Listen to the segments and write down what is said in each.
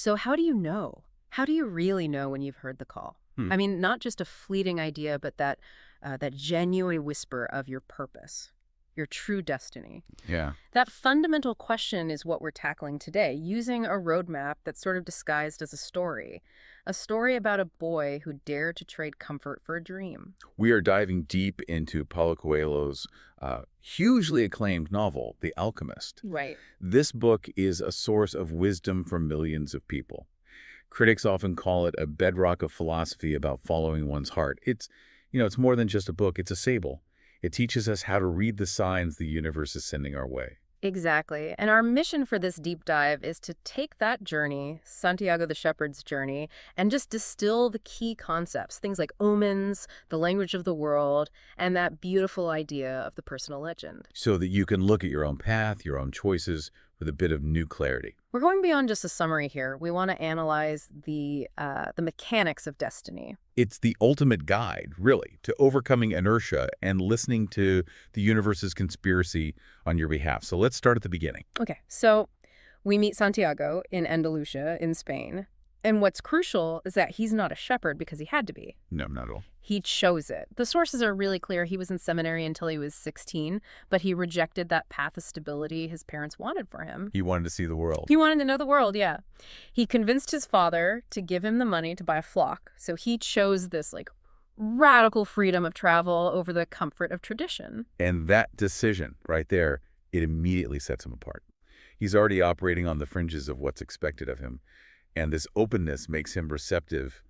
So how do you know? How do you really know when you've heard the call? Hmm. I mean, not just a fleeting idea, but that genuine whisper of your purpose, your true destiny. Yeah. That fundamental question is what we're tackling today, using a roadmap that's sort of disguised as a story about a boy who dared to trade comfort for a dream. We are diving deep into Paulo Coelho's hugely acclaimed novel, The Alchemist. Right. This book is a source of wisdom for millions of people. Critics often call it a bedrock of philosophy about following one's heart. It's more than just a book, it's a fable. It teaches us how to read the signs the universe is sending our way. Exactly. And our mission for this deep dive is to take that journey, Santiago the Shepherd's journey, and just distill the key concepts, things like omens, the language of the world, and that beautiful idea of the personal legend. So that you can look at your own path, your own choices, with a bit of new clarity. We're going beyond just a summary here. We want to analyze the mechanics of destiny. It's the ultimate guide, really, to overcoming inertia and listening to the universe's conspiracy on your behalf. So let's start at the beginning. Okay, so we meet Santiago in Andalusia in Spain. And what's crucial is that he's not a shepherd because he had to be. No, not at all. He chose it. The sources are really clear. He was in seminary until he was 16, but he rejected that path of stability his parents wanted for him. He wanted to see the world. He wanted to know the world, yeah. He convinced his father to give him the money to buy a flock. So he chose this radical freedom of travel over the comfort of tradition. And that decision right there, it immediately sets him apart. He's already operating on the fringes of what's expected of him. And this openness makes him receptive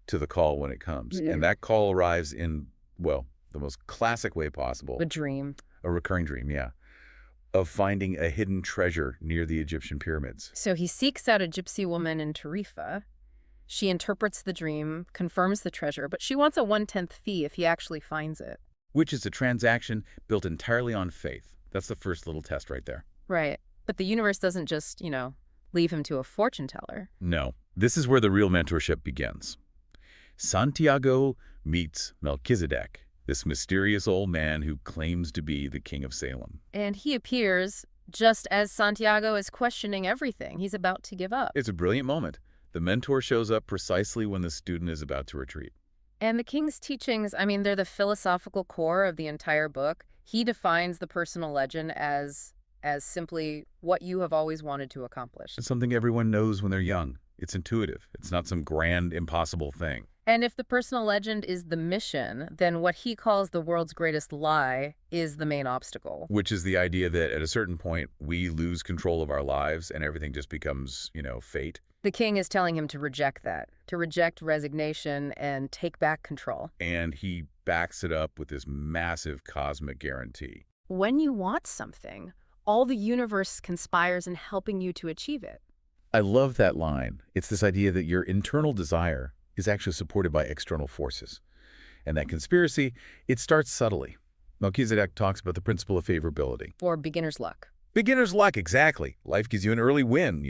to the call when it comes. Yeah. And that call arrives in, well, the most classic way possible. A dream. A recurring dream, yeah. Of finding a hidden treasure near the Egyptian pyramids. So he seeks out a gypsy woman in Tarifa. She interprets the dream, confirms the treasure, but she wants a 1/10 fee if he actually finds it. Which is a transaction built entirely on faith. That's the first little test right there. Right. But the universe doesn't just, leave him to a fortune teller. No. This is where the real mentorship begins. Santiago meets Melchizedek, this mysterious old man who claims to be the king of Salem. And he appears just as Santiago is questioning everything. He's about to give up. It's a brilliant moment. The mentor shows up precisely when the student is about to retreat. And the king's teachings, they're the philosophical core of the entire book. He defines the personal legend as simply what you have always wanted to accomplish. It's something everyone knows when they're young. It's intuitive. It's not some grand, impossible thing. And if the personal legend is the mission, then what he calls the world's greatest lie is the main obstacle. Which is the idea that at a certain point, we lose control of our lives and everything just becomes, fate. The king is telling him to reject that, to reject resignation and take back control. And he backs it up with this massive cosmic guarantee. When you want something, all the universe conspires in helping you to achieve it. I love that line. It's this idea that your internal desire is actually supported by external forces. And that conspiracy, it starts subtly. Melchizedek talks about the principle of favorability. Or beginner's luck. Beginner's luck, exactly. Life gives you an early win,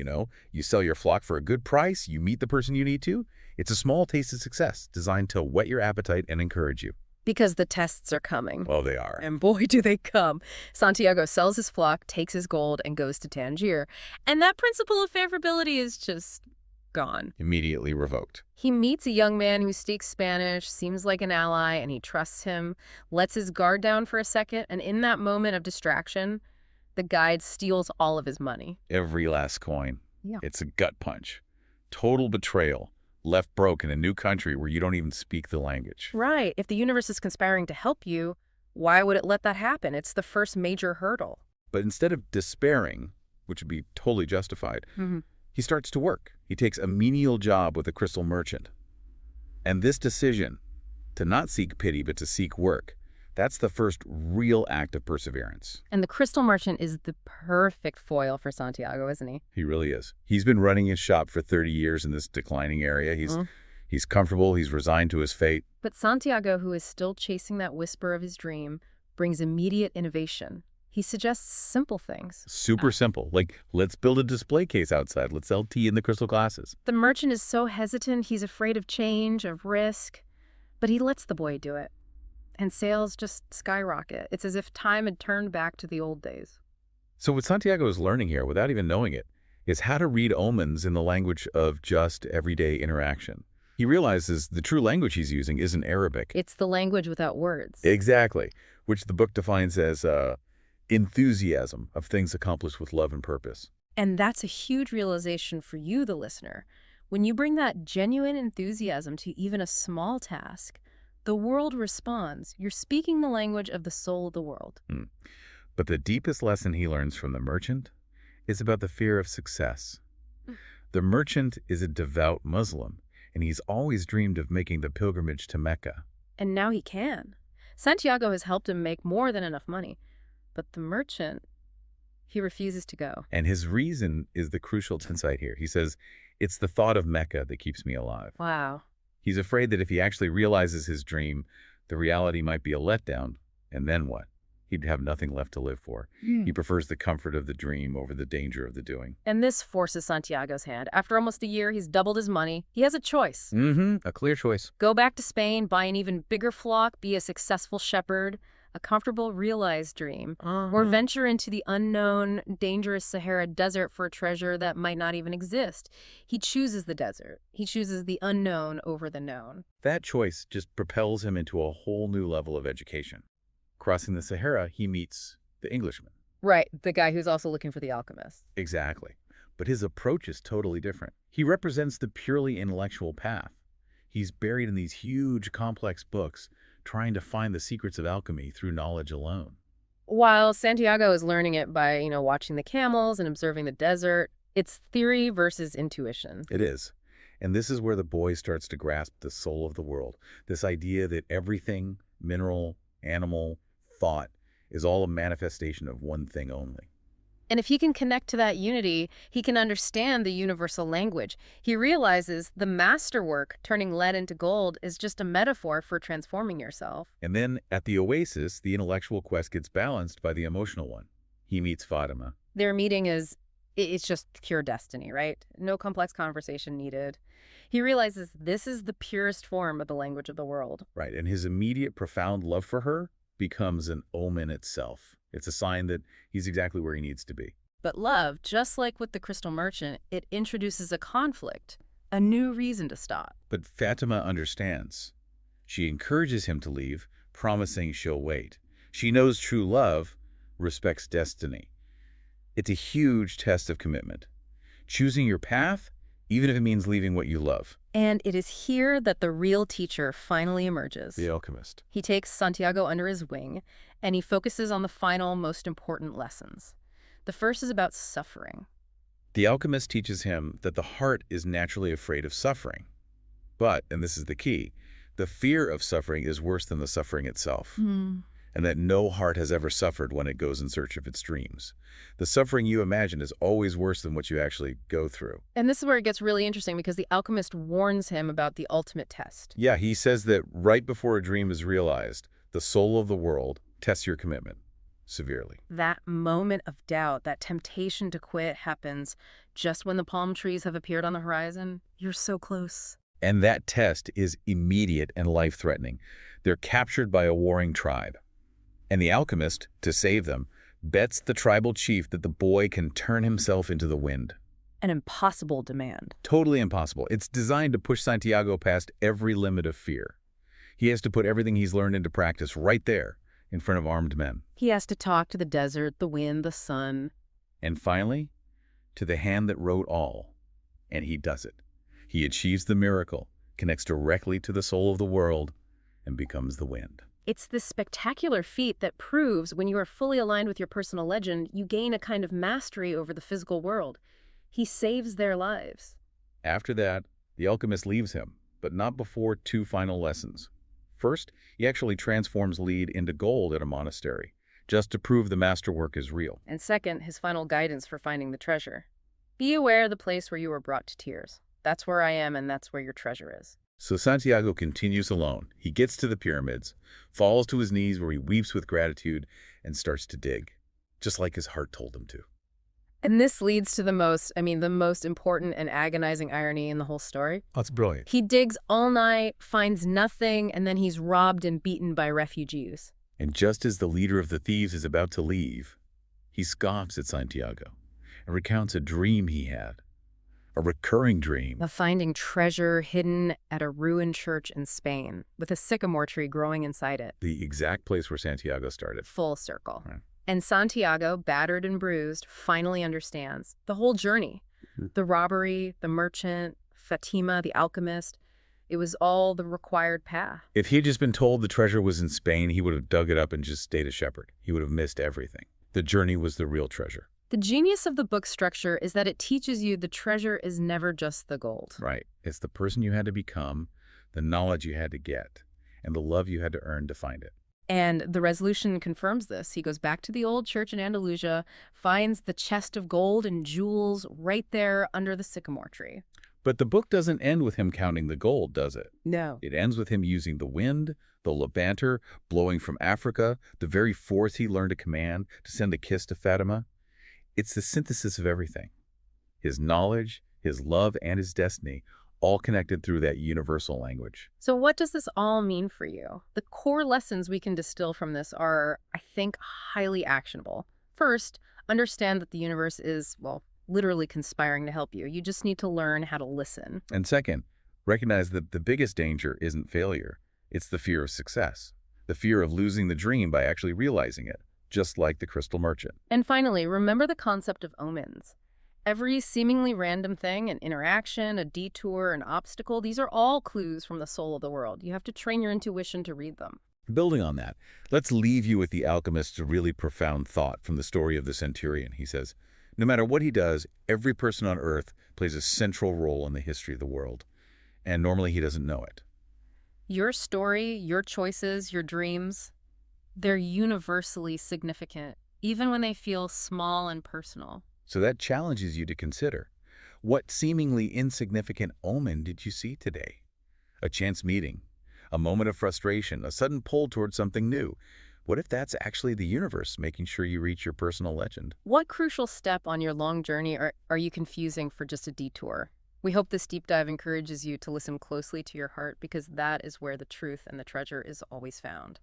You sell your flock for a good price, you meet the person you need to. It's a small taste of success designed to whet your appetite and encourage you. Because the tests are coming. Oh, they are. And boy, do they come. Santiago sells his flock, takes his gold, and goes to Tangier. And that principle of favorability is just gone. Immediately revoked. He meets a young man who speaks Spanish, seems like an ally, and he trusts him, lets his guard down for a second, and in that moment of distraction, the guide steals all of his money. Every last coin. Yeah. It's a gut punch. Total betrayal. Left broke in a new country where you don't even speak the language. Right. If the universe is conspiring to help you, why would it let that happen? It's the first major hurdle. But instead of despairing, which would be totally justified, he starts to work. He takes a menial job with a crystal merchant. And this decision to not seek pity but to seek work, that's the first real act of perseverance. And the crystal merchant is the perfect foil for Santiago, isn't he? He really is. He's been running his shop for 30 years in this declining area. He's comfortable. He's resigned to his fate. But Santiago, who is still chasing that whisper of his dream, brings immediate innovation. He suggests simple things. Super simple. Like, let's build a display case outside. Let's sell tea in the crystal glasses. The merchant is so hesitant. He's afraid of change, of risk. But he lets the boy do it. And sales just skyrocket. It's as if time had turned back to the old days. So what Santiago is learning here, without even knowing it, is how to read omens in the language of just everyday interaction. He realizes the true language he's using isn't Arabic. It's the language without words. Exactly, which the book defines as enthusiasm of things accomplished with love and purpose. And that's a huge realization for you, the listener. When you bring that genuine enthusiasm to even a small task, the world responds. You're speaking the language of the soul of the world. But the deepest lesson he learns from the merchant is about the fear of success. The merchant is a devout Muslim, and he's always dreamed of making the pilgrimage to Mecca. And now he can. Santiago has helped him make more than enough money. But the merchant, he refuses to go. And his reason is the crucial insight here. He says, it's the thought of Mecca that keeps me alive. Wow. He's afraid that if he actually realizes his dream, the reality might be a letdown. And then what? He'd have nothing left to live for. He prefers the comfort of the dream over the danger of the doing. And this forces Santiago's hand. After almost a year, he's doubled his money. He has a choice. A clear choice. Go back to Spain, buy an even bigger flock, be a successful shepherd, a comfortable, realized dream, or venture into the unknown, dangerous Sahara Desert for a treasure that might not even exist. He chooses the desert. He chooses the unknown over the known. That choice just propels him into a whole new level of education. Crossing the Sahara, he meets the Englishman. Right, the guy who's also looking for the alchemist. Exactly. But his approach is totally different. He represents the purely intellectual path. He's buried in these huge, complex books, trying to find the secrets of alchemy through knowledge alone. While Santiago is learning it by, watching the camels and observing the desert, it's theory versus intuition. It is. And this is where the boy starts to grasp the soul of the world. This idea that everything, mineral, animal, thought, is all a manifestation of one thing only. And if he can connect to that unity, he can understand the universal language. He realizes the masterwork, turning lead into gold, is just a metaphor for transforming yourself. And then, at the oasis, the intellectual quest gets balanced by the emotional one. He meets Fatima. Their meeting it's just pure destiny, right? No complex conversation needed. He realizes this is the purest form of the language of the world. Right, and his immediate, profound love for her becomes an omen itself. It's a sign that he's exactly where he needs to be. But love, just like with the crystal merchant, it introduces a conflict, a new reason to stop. But Fatima understands. She encourages him to leave, promising she'll wait. She knows true love respects destiny. It's a huge test of commitment. Choosing your path, even if it means leaving what you love. And it is here that the real teacher finally emerges. The alchemist. He takes Santiago under his wing, and he focuses on the final, most important lessons. The first is about suffering. The alchemist teaches him that the heart is naturally afraid of suffering. But, and this is the key, the fear of suffering is worse than the suffering itself. And that no heart has ever suffered when it goes in search of its dreams. The suffering you imagine is always worse than what you actually go through. And this is where it gets really interesting, because the alchemist warns him about the ultimate test. Yeah, he says that right before a dream is realized, the soul of the world tests your commitment severely. That moment of doubt, that temptation to quit, happens just when the palm trees have appeared on the horizon. You're so close. And that test is immediate and life-threatening. They're captured by a warring tribe. And the alchemist, to save them, bets the tribal chief that the boy can turn himself into the wind. An impossible demand. Totally impossible. It's designed to push Santiago past every limit of fear. He has to put everything he's learned into practice right there, in front of armed men. He has to talk to the desert, the wind, the sun. And finally, to the hand that wrote all. And he does it. He achieves the miracle, connects directly to the soul of the world, and becomes the wind. It's this spectacular feat that proves when you are fully aligned with your personal legend, you gain a kind of mastery over the physical world. He saves their lives. After that, the alchemist leaves him, but not before two final lessons. First, he actually transforms lead into gold at a monastery, just to prove the masterwork is real. And second, his final guidance for finding the treasure. Be aware of the place where you were brought to tears. That's where I am, and that's where your treasure is. So Santiago continues alone. He gets to the pyramids, falls to his knees where he weeps with gratitude, and starts to dig, just like his heart told him to. And this leads to the most important and agonizing irony in the whole story. That's brilliant. He digs all night, finds nothing, and then he's robbed and beaten by refugees. And just as the leader of the thieves is about to leave, he scoffs at Santiago. and recounts a dream he had, a recurring dream. Of finding treasure hidden at a ruined church in Spain, with a sycamore tree growing inside it. The exact place where Santiago started. Full circle. Right. And Santiago, battered and bruised, finally understands the whole journey. The robbery, the merchant, Fatima, the alchemist. It was all the required path. If he had just been told the treasure was in Spain, he would have dug it up and just stayed a shepherd. He would have missed everything. The journey was the real treasure. The genius of the book's structure is that it teaches you the treasure is never just the gold. Right. It's the person you had to become, the knowledge you had to get, and the love you had to earn to find it. And the resolution confirms this. He goes back to the old church in Andalusia, finds the chest of gold and jewels right there under the sycamore tree. But the book doesn't end with him counting the gold, does it? No. It ends with him using the wind, the levanter, blowing from Africa, the very force he learned to command to send a kiss to Fatima. It's the synthesis of everything. His knowledge, his love, and his destiny, all connected through that universal language. So what does this all mean for you? The core lessons we can distill from this are, I think, highly actionable. First, understand that the universe is, well, literally conspiring to help you. You just need to learn how to listen. And second, recognize that the biggest danger isn't failure. It's the fear of success, the fear of losing the dream by actually realizing it, just like the crystal merchant. And finally, remember the concept of omens. Every seemingly random thing, an interaction, a detour, an obstacle, these are all clues from the soul of the world. You have to train your intuition to read them. Building on that, let's leave you with the alchemist's really profound thought from the story of the centurion. He says, no matter what he does, every person on earth plays a central role in the history of the world. And normally he doesn't know it. Your story, your choices, your dreams, they're universally significant, even when they feel small and personal. So that challenges you to consider, what seemingly insignificant omen did you see today? A chance meeting, a moment of frustration, a sudden pull towards something new. What if that's actually the universe making sure you reach your personal legend? What crucial step on your long journey are you confusing for just a detour? We hope this deep dive encourages you to listen closely to your heart, because that is where the truth and the treasure is always found.